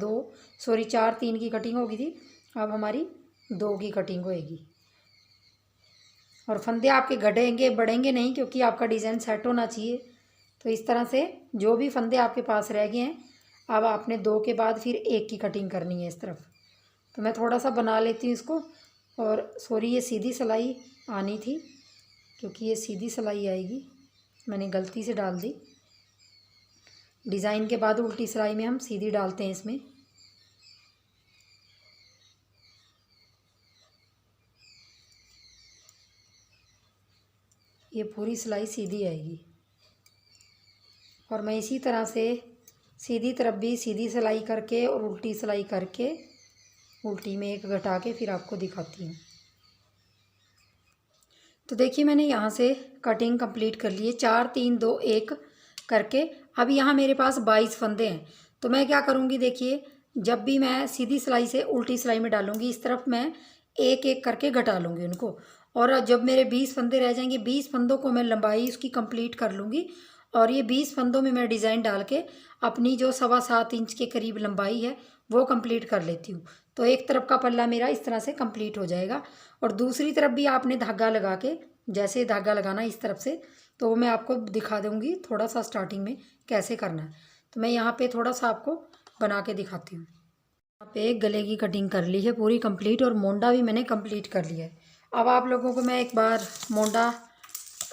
3 की कटिंग होगी थी। अब हमारी 2 की कटिंग होएगी और फंदे आपके घटेंगे बढ़ेंगे नहीं क्योंकि आपका डिज़ाइन सेट होना चाहिए। तो इस तरह से जो भी फंदे आपके पास रह गए हैं अब आपने 2 के बाद फिर 1 की कटिंग करनी है इस तरफ। तो मैं थोड़ा सा बना लेती हूँ इसको। और सॉरी ये सीधी सिलाई आनी थी क्योंकि ये सीधी सिलाई आएगी, मैंने गलती से डाल दी। डिज़ाइन के बाद उल्टी सिलाई में हम सीधी डालते हैं इसमें। ये पूरी सिलाई सीधी आएगी और मैं इसी तरह से सीधी तरफ भी सीधी सिलाई करके और उल्टी सिलाई करके उल्टी में 1 घटा के फिर आपको दिखाती हूँ। तो देखिए मैंने यहाँ से कटिंग कंप्लीट कर ली है, 4 3 2 1 करके। अब यहाँ मेरे पास 22 फंदे हैं। तो मैं क्या करूँगी, देखिए जब भी मैं सीधी सिलाई से उल्टी सिलाई में डालूँगी, इस तरफ मैं एक एक करके घटा लूँगी उनको। और जब मेरे 20 फंदे रह जाएंगे, 20 फंदों को मैं लंबाई उसकी कंप्लीट कर लूँगी। और ये 20 फंदों में मैं डिज़ाइन डाल के अपनी जो 7.25 इंच के करीब लंबाई है वो कंप्लीट कर लेती हूँ। तो एक तरफ का पल्ला मेरा इस तरह से कंप्लीट हो जाएगा। और दूसरी तरफ भी आपने धागा लगा के, जैसे धागा लगाना इस तरफ से, तो वो मैं आपको दिखा दूँगी थोड़ा सा स्टार्टिंग में कैसे करना है। तो मैं यहाँ पे थोड़ा सा आपको बना के दिखाती हूँ। यहाँ पे गले की कटिंग कर ली है पूरी कंप्लीट, और मोंडा भी मैंने कंप्लीट कर लिया है। अब आप लोगों को मैं एक बार मोंडा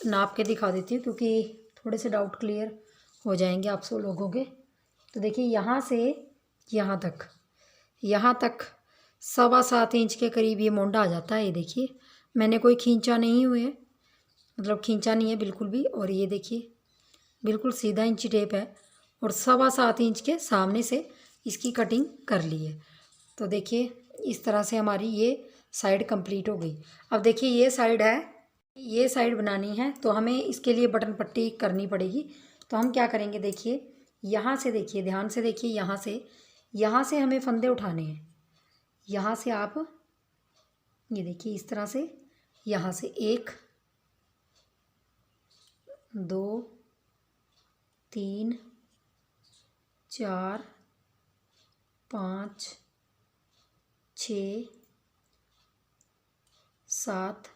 नाप के दिखा देती हूँ, क्योंकि थोड़े से डाउट क्लियर हो जाएंगे आप सब लोगों के। तो देखिए यहाँ से यहाँ तक 7.25 इंच के करीब ये मोंडा आ जाता है। ये देखिए मैंने कोई खींचा नहीं हुए है, मतलब खींचा नहीं है बिल्कुल भी। और ये देखिए बिल्कुल सीधा इंची टेप है, और 7.25 इंच के सामने से इसकी कटिंग कर ली है। तो देखिए इस तरह से हमारी ये साइड कंप्लीट हो गई। अब देखिए ये साइड है, ये साइड बनानी है, तो हमें इसके लिए बटन पट्टी करनी पड़ेगी। तो हम क्या करेंगे, देखिए यहाँ से, देखिए ध्यान से देखिए, यहाँ से हमें फंदे उठाने हैं। यहाँ से आप ये देखिए इस तरह से, यहाँ से 1 2 3 4 5 6 7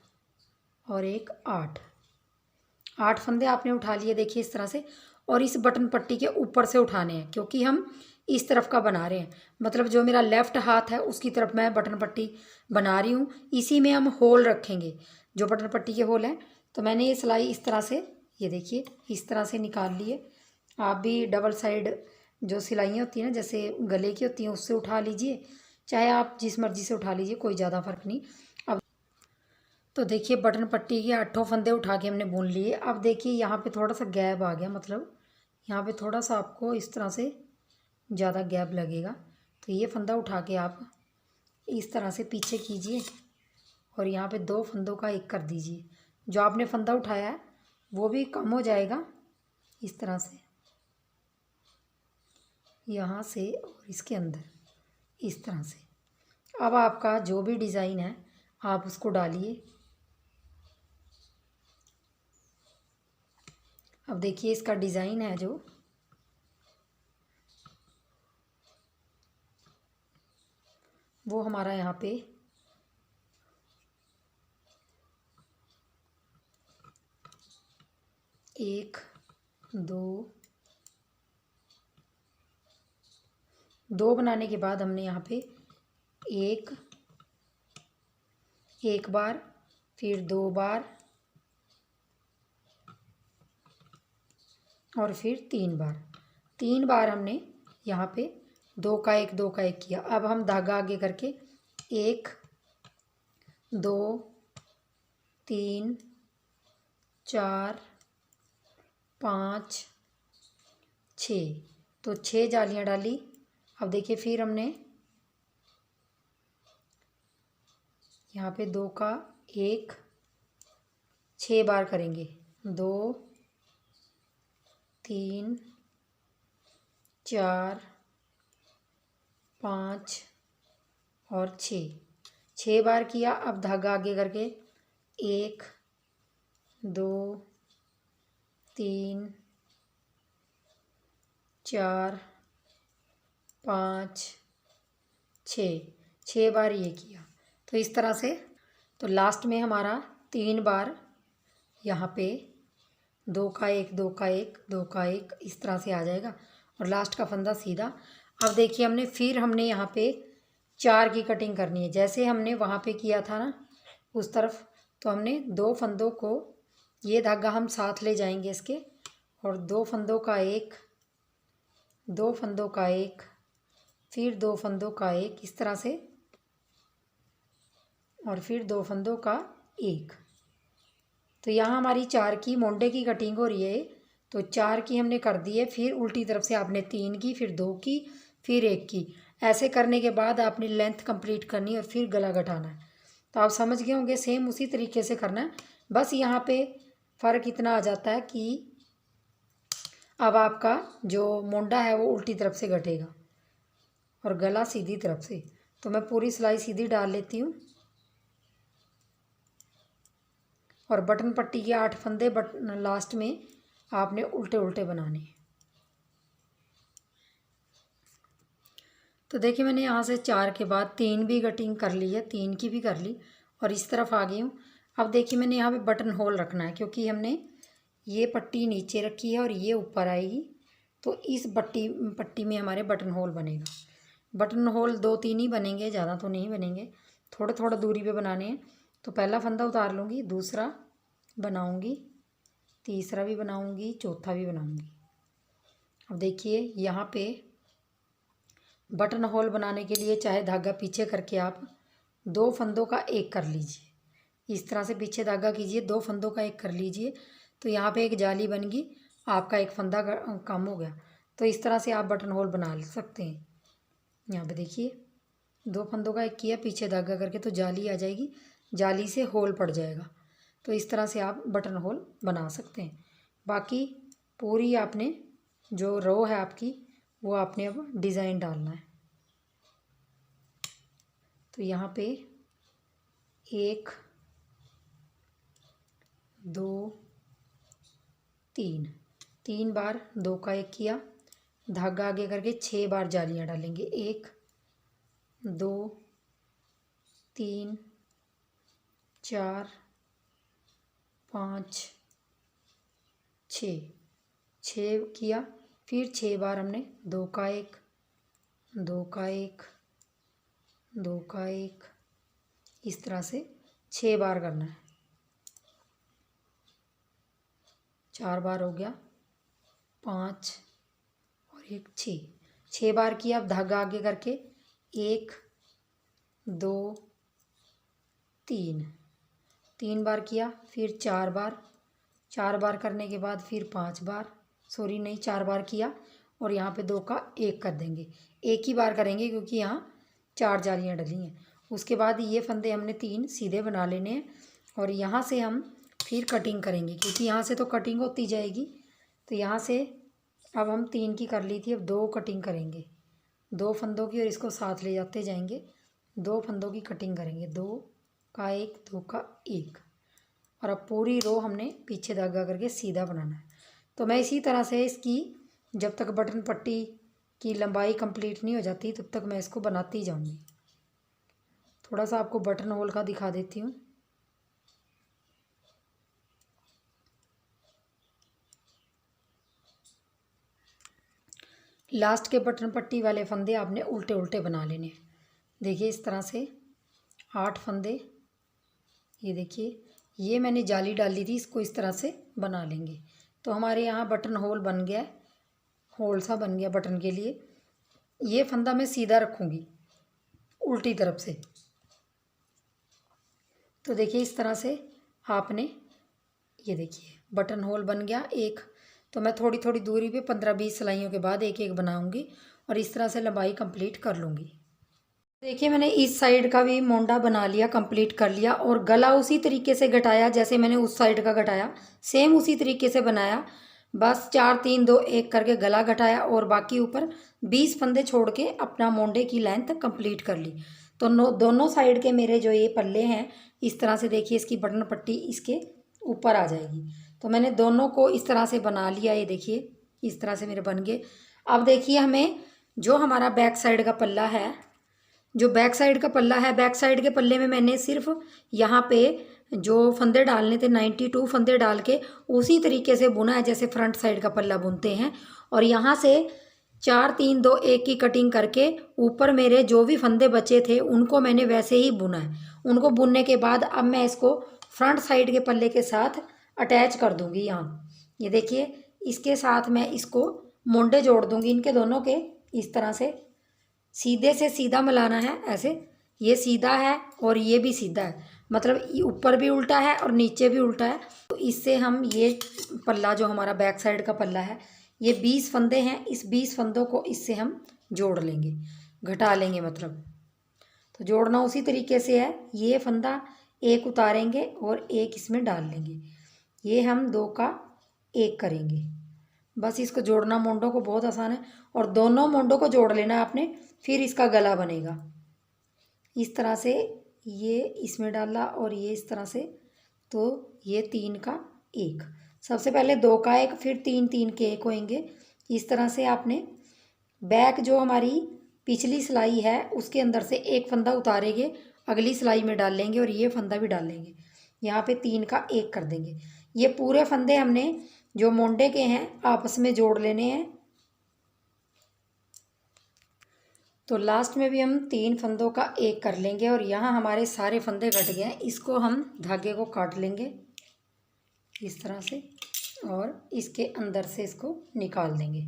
और 1 8 फंदे आपने उठा लिए देखिए इस तरह से। और इस बटन पट्टी के ऊपर से उठाने हैं, क्योंकि हम इस तरफ का बना रहे हैं, मतलब जो मेरा लेफ़्ट हाथ है उसकी तरफ मैं बटन पट्टी बना रही हूँ। इसी में हम होल रखेंगे, जो बटन पट्टी के होल हैं। तो मैंने ये सिलाई इस तरह से, ये देखिए इस तरह से निकाल ली है। आप भी डबल साइड जो सिलाइयाँ होती हैं ना, जैसे गले की होती हैं, उससे उठा लीजिए, चाहे आप जिस मर्ज़ी से उठा लीजिए, कोई ज़्यादा फ़र्क नहीं। अब तो देखिए बटन पट्टी के 8 फंदे उठा के हमने बुन लिए। अब देखिए यहाँ पे थोड़ा सा गैप आ गया, मतलब यहाँ पे थोड़ा सा आपको इस तरह से ज़्यादा गैप लगेगा। तो ये फंदा उठा के आप इस तरह से पीछे कीजिए, और यहाँ पे 2 फंदों का एक कर दीजिए। जो आपने फंदा उठाया है वो भी कम हो जाएगा इस तरह से, यहाँ से और इसके अंदर इस तरह से। अब आपका जो भी डिज़ाइन है आप उसको डालिए। अब देखिए इसका डिज़ाइन है जो, वो हमारा यहाँ पे 1 2 बनाने के बाद हमने यहाँ पे एक बार, फिर 2 बार, और फिर 3 बार हमने यहाँ पे 2 का 1 2 का 1 किया। अब हम धागा आगे करके 1 2 3 4 5 6, तो 6 जालियाँ डाली। अब देखिए फिर हमने यहाँ पे 2 का 1, 6 बार करेंगे, 2 3 4 5 और 6 बार किया। अब धागा आगे करके 1 2 3 4 5 6 बार ये किया। तो इस तरह से, तो लास्ट में हमारा 3 बार यहाँ पे 2 का 1 2 का 1 2 का 1 इस तरह से आ जाएगा, और लास्ट का फंदा सीधा। अब देखिए हमने यहाँ पे 4 की कटिंग करनी है, जैसे हमने वहाँ पे किया था ना उस तरफ। तो हमने 2 फंदों को, ये धागा हम साथ ले जाएंगे इसके, और 2 फंदों का 1 2 फंदों का 1, फिर 2 फंदों का 1 इस तरह से, और फिर 2 फंदों का 1। तो यहाँ हमारी 4 की मोंडे की कटिंग हो रही है। तो 4 की हमने कर दी है, फिर उल्टी तरफ से आपने 3 की, फिर 2 की, फिर 1 की। ऐसे करने के बाद आपने लेंथ कंप्लीट करनी है और फिर गला घटाना है। तो आप समझ गए होंगे, सेम उसी तरीके से करना है। बस यहाँ पे फ़र्क इतना आ जाता है कि अब आपका जो मोंडा है वो उल्टी तरफ से घटेगा और गला सीधी तरफ से। तो मैं पूरी सिलाई सीधी डाल लेती हूँ और बटन पट्टी के 8 फंदे बटन लास्ट में आपने उल्टे उल्टे बनाने हैं। तो देखिए मैंने यहाँ से 4 के बाद 3 भी कटिंग कर ली है, 3 की भी कर ली और इस तरफ आ गई हूँ। अब देखिए मैंने यहाँ पे बटन होल रखना है क्योंकि हमने ये पट्टी नीचे रखी है और ये ऊपर आएगी, तो इस पट्टी में हमारे बटन होल बनेगा। बटन होल 2-3 ही बनेंगे, ज़्यादा तो नहीं बनेंगे, थोड़ा थोड़ा दूरी पे बनाने हैं। तो पहला फंदा उतार लूँगी, दूसरा बनाऊँगी, तीसरा भी बनाऊँगी, चौथा भी बनाऊँगी। अब देखिए यहाँ पे बटन होल बनाने के लिए चाहे धागा पीछे करके आप 2 फंदों का एक कर लीजिए। इस तरह से पीछे धागा कीजिए, 2 फंदों का एक कर लीजिए, तो यहाँ पे एक जाली बन गई, आपका एक फंदा कम हो गया। तो इस तरह से आप बटन होल बना सकते हैं। यहाँ पे देखिए 2 फंदों का एक किया, पीछे धागा करके तो जाली आ जाएगी, जाली से होल पड़ जाएगा। तो इस तरह से आप बटन होल बना सकते हैं। बाकी पूरी आपने जो रो है आपकी वो आपने अब डिज़ाइन डालना है। तो यहाँ पे 1 2 3 बार 2 का एक किया, धागा आगे करके 6 बार जालियाँ डालेंगे। 1 2 3 4 5 6 किया, फिर 6 बार हमने 2 का एक 2 का एक 2 का एक, इस तरह से 6 बार करना है। 4 बार हो गया, 5 और 1 6 बार किया। अब धागा आगे करके 1 2 3 बार किया, फिर 4 बार करने के बाद फिर 5 बार, 4 बार किया और यहाँ पे 2 का एक कर देंगे। एक ही बार करेंगे क्योंकि यहाँ 4 जालियाँ डली हैं। उसके बाद ये फंदे हमने 3 सीधे बना लेने हैं और यहाँ से हम फिर कटिंग करेंगे क्योंकि यहाँ से तो कटिंग होती जाएगी। तो यहाँ से अब हम 3 की कर ली थी, अब 2 कटिंग करेंगे, 2 फंदों की, और इसको साथ ले जाते जाएंगे। 2 फंदों की कटिंग करेंगे, 2 का एक 2 का एक, और अब पूरी रो हमने पीछे धागा करके सीधा बनाना है। तो मैं इसी तरह से इसकी जब तक बटन पट्टी की लंबाई कंप्लीट नहीं हो जाती तब तक मैं इसको बनाती जाऊंगी। थोड़ा सा आपको बटन होल का दिखा देती हूँ। लास्ट के बटन पट्टी वाले फंदे आपने उल्टे उल्टे बना लेने। देखिए इस तरह से 8 फंदे, ये देखिए ये मैंने जाली डाली थी, इसको इस तरह से बना लेंगे। तो हमारे यहाँ बटन होल बन गया, होल सा बन गया बटन के लिए। ये फंदा मैं सीधा रखूँगी उल्टी तरफ से। तो देखिए इस तरह से आपने, ये देखिए बटन होल बन गया एक। तो मैं थोड़ी थोड़ी दूरी पे 15-20 सिलाइयों के बाद एक एक बनाऊंगी और इस तरह से लंबाई कंप्लीट कर लूँगी। देखिए मैंने इस साइड का भी मोंडा बना लिया, कंप्लीट कर लिया, और गला उसी तरीके से घटाया जैसे मैंने उस साइड का घटाया, सेम उसी तरीके से बनाया। बस 4 3 2 1 करके गला घटाया और बाकी ऊपर 20 फंदे छोड़ के अपना मोंडे की लेंथ कंप्लीट कर ली। तो दोनों साइड के मेरे जो ये पल्ले हैं इस तरह से, देखिए इसकी बटन पट्टी इसके ऊपर आ जाएगी। तो मैंने दोनों को इस तरह से बना लिया, ये देखिए इस तरह से मेरे बन गए। अब देखिए हमें जो हमारा बैक साइड का पल्ला है, जो बैक साइड का पल्ला है, बैक साइड के पल्ले में मैंने सिर्फ यहाँ पे जो फंदे डालने थे 92 फंदे डाल के उसी तरीके से बुना है जैसे फ्रंट साइड का पल्ला बुनते हैं। और यहाँ से 4 3 2 1 की कटिंग करके ऊपर मेरे जो भी फंदे बचे थे उनको मैंने वैसे ही बुना है। उनको बुनने के बाद अब मैं इसको फ्रंट साइड के पल्ले के साथ अटैच कर दूँगी। यहाँ ये देखिए इसके साथ मैं इसको मोंडे जोड़ दूँगी इनके दोनों के। इस तरह से सीधे से सीधा मिलाना है, ऐसे ये सीधा है और ये भी सीधा है, मतलब ऊपर भी उल्टा है और नीचे भी उल्टा है। तो इससे हम ये पल्ला जो हमारा बैक साइड का पल्ला है, ये 20 फंदे हैं, इस 20 फंदों को इससे हम जोड़ लेंगे, घटा लेंगे मतलब। तो जोड़ना उसी तरीके से है, ये फंदा एक उतारेंगे और एक इसमें डाल लेंगे। ये हम 2 का 1 करेंगे। बस इसको जोड़ना मोंडों को बहुत आसान है और दोनों मोंडों को जोड़ लेना आपने, फिर इसका गला बनेगा। इस तरह से ये इसमें डाला और ये इस तरह से, तो ये 3 का 1। सबसे पहले 2 का 1, फिर 3 3 के 1 होंगे। इस तरह से आपने बैक जो हमारी पिछली सिलाई है उसके अंदर से एक फंदा उतारेंगे, अगली सिलाई में डाल लेंगे और ये फंदा भी डाल लेंगे। यहाँ पे 3 का 1 कर देंगे। ये पूरे फंदे हमने जो मोंडे के हैं आपस में जोड़ लेने हैं। तो लास्ट में भी हम 3 फंदों का 1 कर लेंगे और यहाँ हमारे सारे फंदे कट गए हैं। इसको हम धागे को काट लेंगे इस तरह से और इसके अंदर से इसको निकाल देंगे।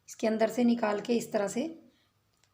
इसके अंदर से निकाल के इस तरह से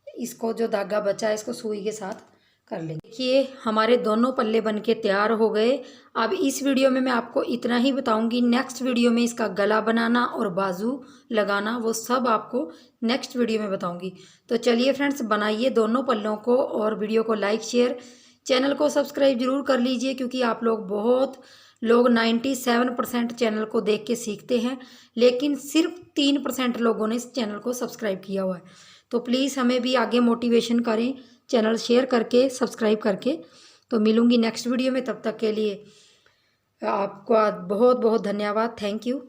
इसको जो धागा बचा है इसको सुई के साथ कर लेंगे। देखिए हमारे दोनों पल्ले बनके तैयार हो गए। अब इस वीडियो में मैं आपको इतना ही बताऊंगी। नेक्स्ट वीडियो में इसका गला बनाना और बाजू लगाना वो सब आपको नेक्स्ट वीडियो में बताऊंगी। तो चलिए फ्रेंड्स, बनाइए दोनों पल्लों को और वीडियो को लाइक शेयर, चैनल को सब्सक्राइब जरूर कर लीजिए, क्योंकि आप लोग बहुत लोग 97% चैनल को देख के सीखते हैं, लेकिन सिर्फ 3% लोगों ने इस चैनल को सब्सक्राइब किया हुआ है। तो प्लीज़ हमें भी आगे मोटिवेशन करें, चैनल शेयर करके सब्सक्राइब करके। तो मिलूंगी नेक्स्ट वीडियो में, तब तक के लिए आपका बहुत बहुत धन्यवाद। Thank you.